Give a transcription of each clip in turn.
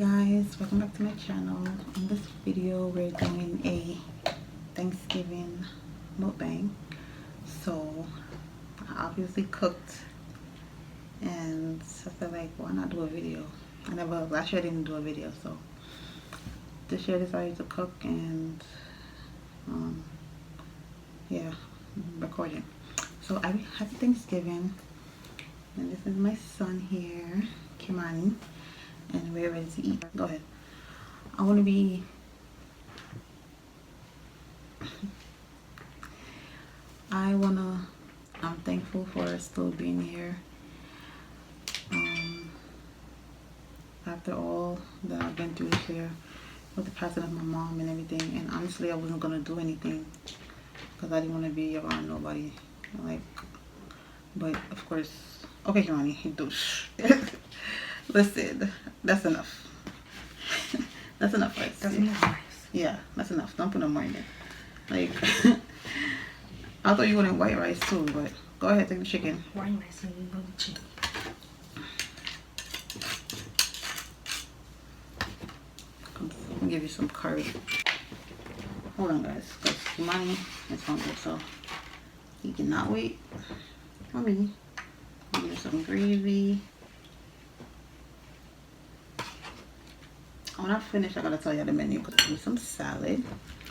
guys, welcome back to my channel. In this video we're doing a Thanksgiving mukbang. So I obviously cooked and I feel like why not do a video. Last year I didn't do a video, so this year I decided to cook and yeah, recording. So happy Thanksgiving, and this is my son here, Kimani, and we're ready to eat. Go ahead. I'm thankful for still being here after all that I've been through this year with the passing of my mom and everything. And honestly, I wasn't gonna do anything because I didn't want to be around nobody, like, but of course, okay, Kimani, you do. Listen, that's enough. That's enough rice. That's enough rice. Yeah, that's enough. Don't put no more in it. Like, I thought you wanted white rice too, but go ahead, take the chicken. White rice and you know the chicken. I'll give you some curry. Hold on, guys, because Kimani is hungry, so he cannot wait for me. I'll give you some gravy. When I finish, I gotta tell you the menu. Cause I need some salad.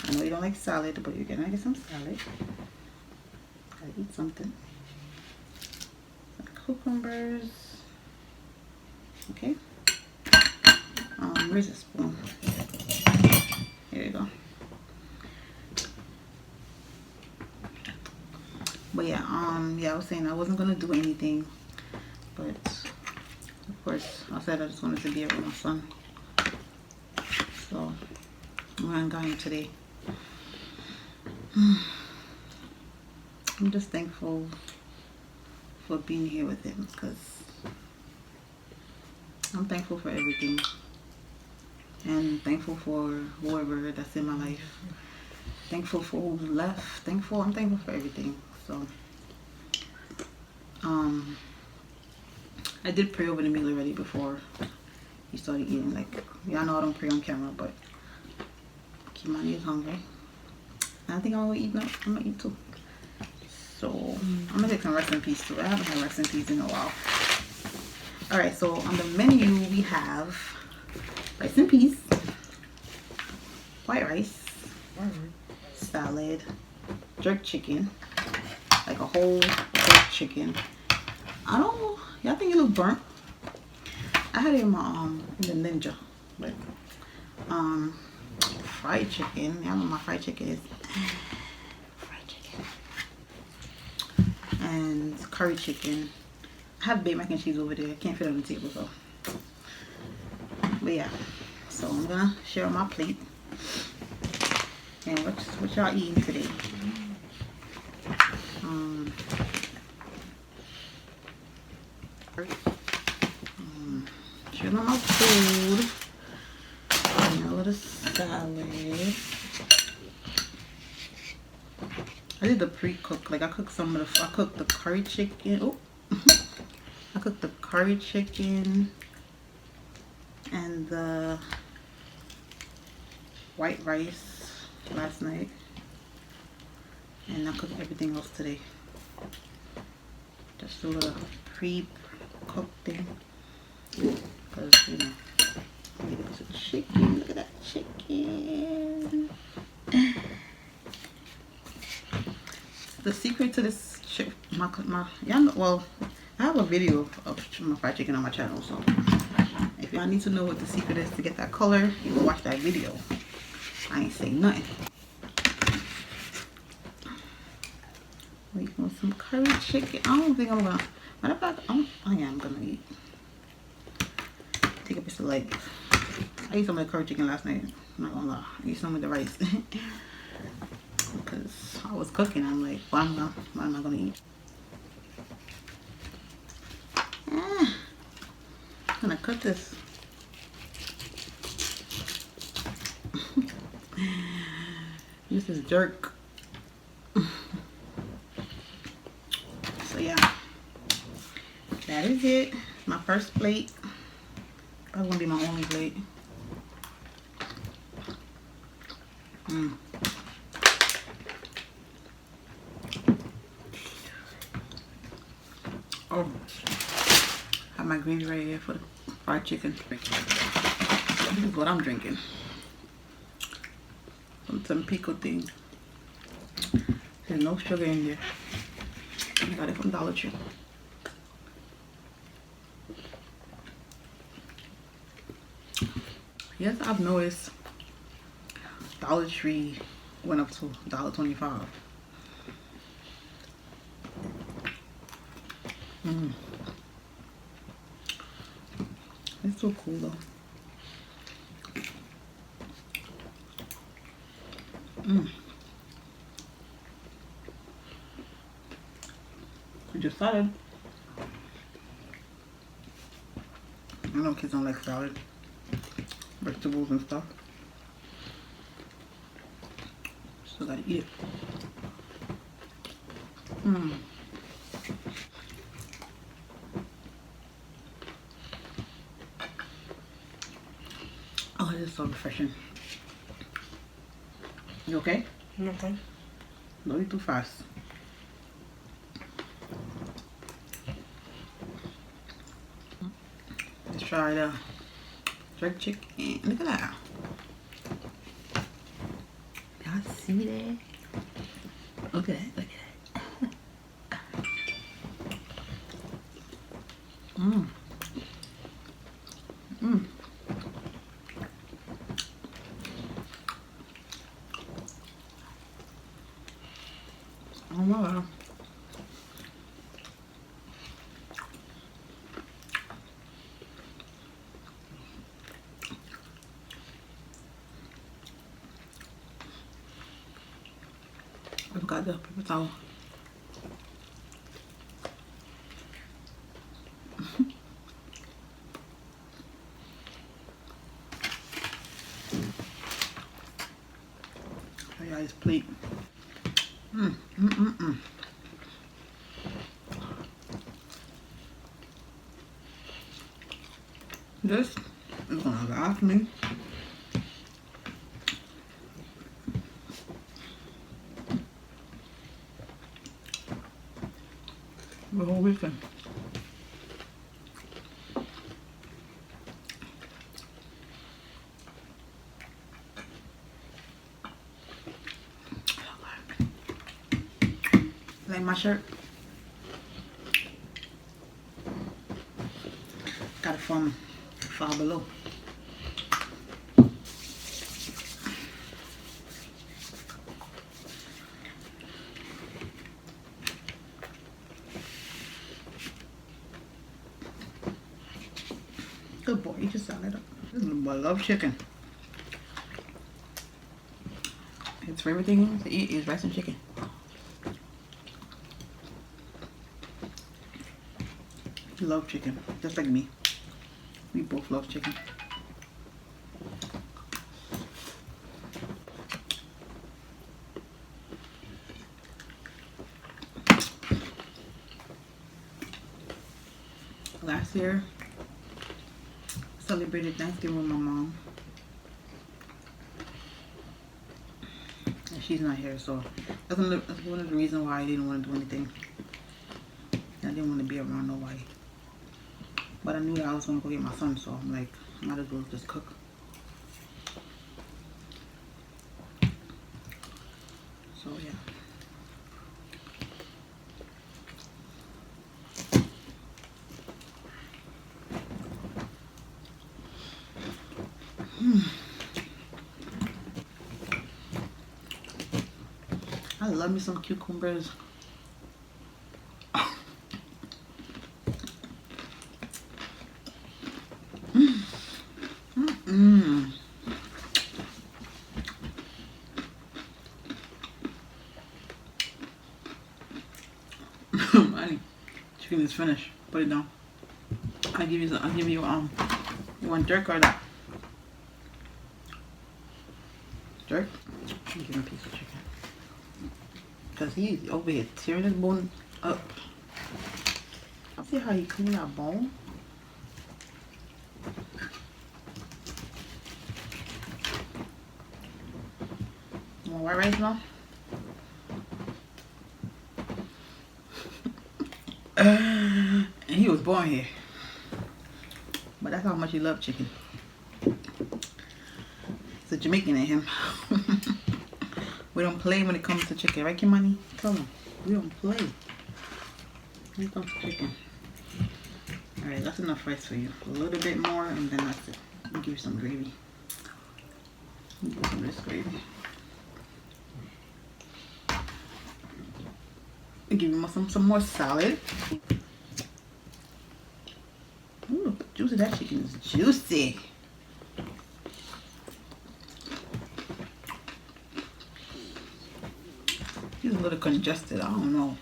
I know you don't like salad, but you're gonna get some salad. Gotta eat something. Cucumbers. Okay. Where's the spoon? Here you go. But yeah, I was saying I wasn't gonna do anything, but of course I said I just wanted to be with my son. So I'm gonna got him today. I'm just thankful for being here with him, because I'm thankful for everything, and thankful for whoever that's in my life. Thankful for who's left. I'm thankful for everything. So I did pray over the meal already before he started eating. Like, y'all know I don't pray on camera, but Kimani is hungry. And I think I'm gonna eat too. So I'm gonna take some rice and peas too. I haven't had rice and peas in a while. Alright, so on the menu we have rice and peas, white rice, salad, jerk chicken, like a whole jerk chicken. I don't know, y'all think it look burnt? I had it in my in the Ninja, but fried chicken. Y'all know my fried chicken is fried chicken, and curry chicken. I have baked mac and cheese over there. I can't fit it on the table, so. But yeah, so I'm gonna share my plate. And what y'all eating today? Share my food. And a little salad. I did the pre-cook. Like, I cooked the curry chicken. Oh. I cooked the curry chicken and the white rice last night, and I cooked everything else today. Just a little pre-cooked thing, because you know, I need a piece of chicken. Look at that chicken. The secret to this chicken, well, I have a video of my fried chicken on my channel, so if y'all need to know what the secret is to get that color, you can watch that video. I ain't saying nothing. Wait for some curry chicken. I don't think I'm gonna. Matter of fact, I'm gonna eat. Take a piece of leg. I ate some of the curry chicken last night. I'm not gonna lie. I ate some of the rice because I was cooking. I'm like, why am I gonna eat? I'm gonna cut this. This is jerk. So yeah, that is it. My first plate. Probably gonna be my only plate. Mm. Oh, have my gravy right here for the fried chicken. This is what I'm drinking. Some pico thing. There's no sugar in there. I got it from Dollar Tree. Yes, I've noticed Dollar Tree went up to $1.25. It's so cool though. Just salad. I know kids don't like salad, vegetables and stuff. Still gotta eat it. Oh, this is so refreshing. You okay? Okay. Don't eat too fast. Let's try the jerk chicken. Look at that. Y'all see that? Look at that. Look at that. Oh my God. I've got the paper towel. Oh yeah, this plate. This is gonna last me the whole weekend. Like my shirt. Got it from Five Below. Good boy, eat your salad up. This little boy loves chicken. His favorite thing to eat is rice and chicken. He loves chicken, just like me. We both love chicken. Last year, celebrated Thanksgiving with my mom. And she's not here, so that's one of the reasons why I didn't want to do anything. I didn't want to be around nobody. But I knew that I was going to go get my son, so I'm like, I might as well just cook. So, yeah. I love me some cucumbers. Money. Chicken is finished. Put it down. I'll give you you want jerk or that? Jerk? I'll give him a piece of chicken. Cause he's over here tearing his bone up. See how he clean that bone? want white rice now? And he was born here. But that's how much he loved chicken. It's a Jamaican in him. We don't play when it comes to chicken, right, Kimani? Tell him. We don't play when it comes to chicken. Alright, that's enough rice for you. A little bit more and then that's it. Let me give you some gravy. Give you some of this gravy. I'll give you some more salad. Ooh, juicy, that chicken is juicy. He's a little congested, I don't know.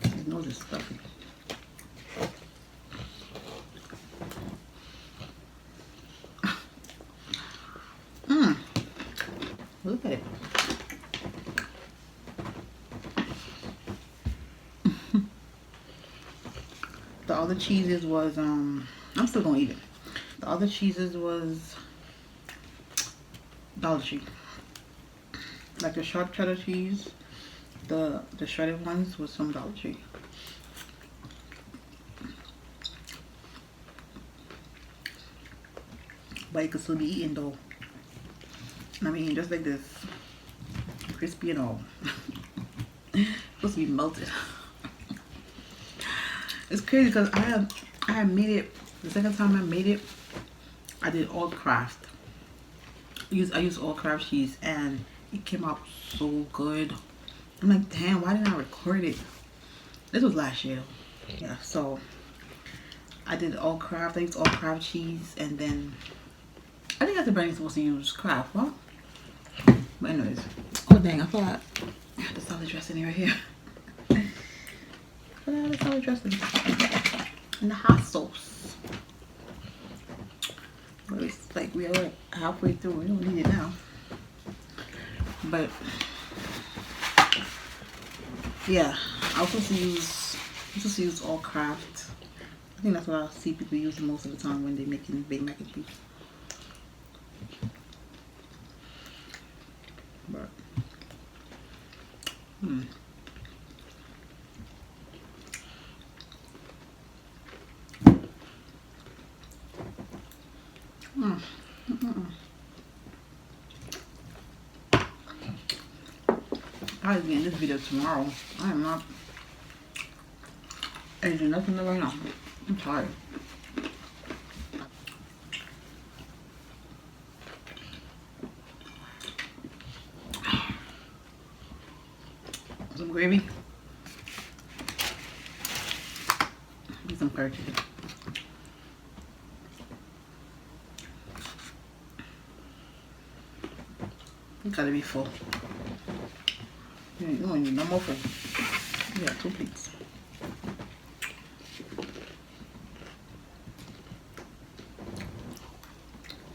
His nose is stuffy. Look at it. The other cheeses was, I'm still gonna eat it. The other cheeses was Dollar Tree. Like the sharp cheddar cheese, the shredded ones was from Dollar Tree. But it could still be eaten though. I mean, just like this, crispy and all. Supposed to be melted. It's crazy because I had made it, the second time I made it, I did all Kraft. I used all Kraft cheese and it came out so good. I'm like, damn, why didn't I record it? This was last year. Yeah, so I did all Kraft. I used all Kraft cheese, and then I think that's the brand you're supposed to use, Kraft, huh? But anyways, oh dang, I thought I had the salad dressing right here. I had the salad dressing and the hot sauce. But it's like we are like halfway through. We don't need it now. But yeah, I was supposed to use all Kraft. I think that's what I see people use most of the time when they're making Big Mac and cheese. But I'll be in this video tomorrow. I am not editing nothing right now. I'm tired. Some gravy. Get some curry chicken. You gotta be full. You don't need no more food. You got 2 plates.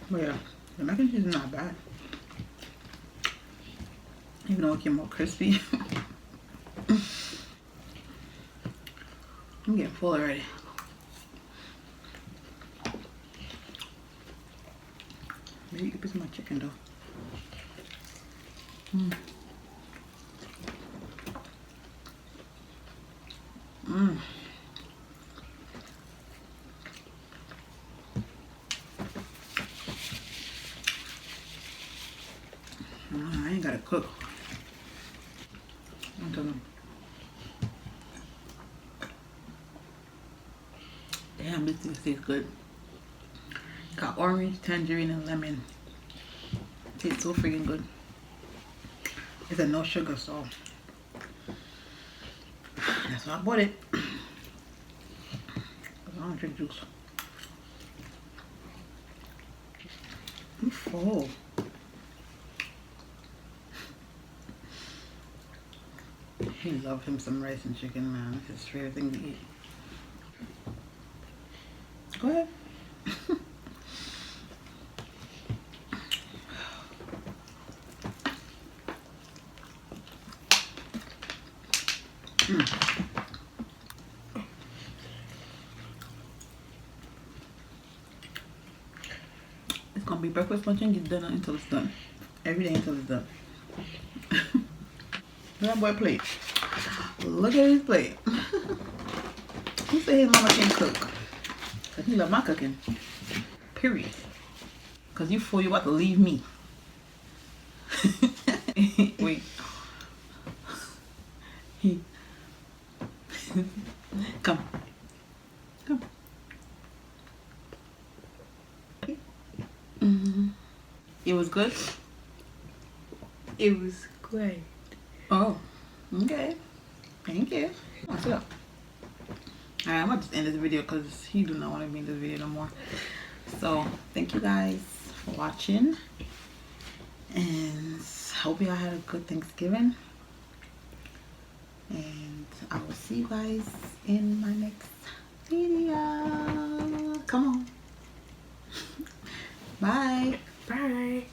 But yeah, the mac and cheese is not bad. Even though it came more crispy. I'm getting full already. Maybe you could put some more chicken though. I ain't gotta cook. I'm telling you. Damn, this thing tastes good. Got orange, tangerine, and lemon. Tastes so freaking good. It's a no sugar, so that's why I bought it. I don't drink juice. I'm full. He loves him some rice and chicken, man. It's his favorite thing to eat. Go ahead. It's gonna I'll be breakfast, lunch, and get dinner until it's done. Every day until it's done. Look at that boy plate. Look at his plate. He said his mama can't cook. Cause he love my cooking. Period. Cause you fool, you about to leave me. Wait. Come. Come. It was good? It was great. Oh, okay. Thank you. Oh, sit up. Alright, I'm gonna just end this video because he do not want to be in this video no more. So, thank you guys for watching. And hope y'all had a good Thanksgiving. And I will see you guys in my next video. Come on. Bye. Bye.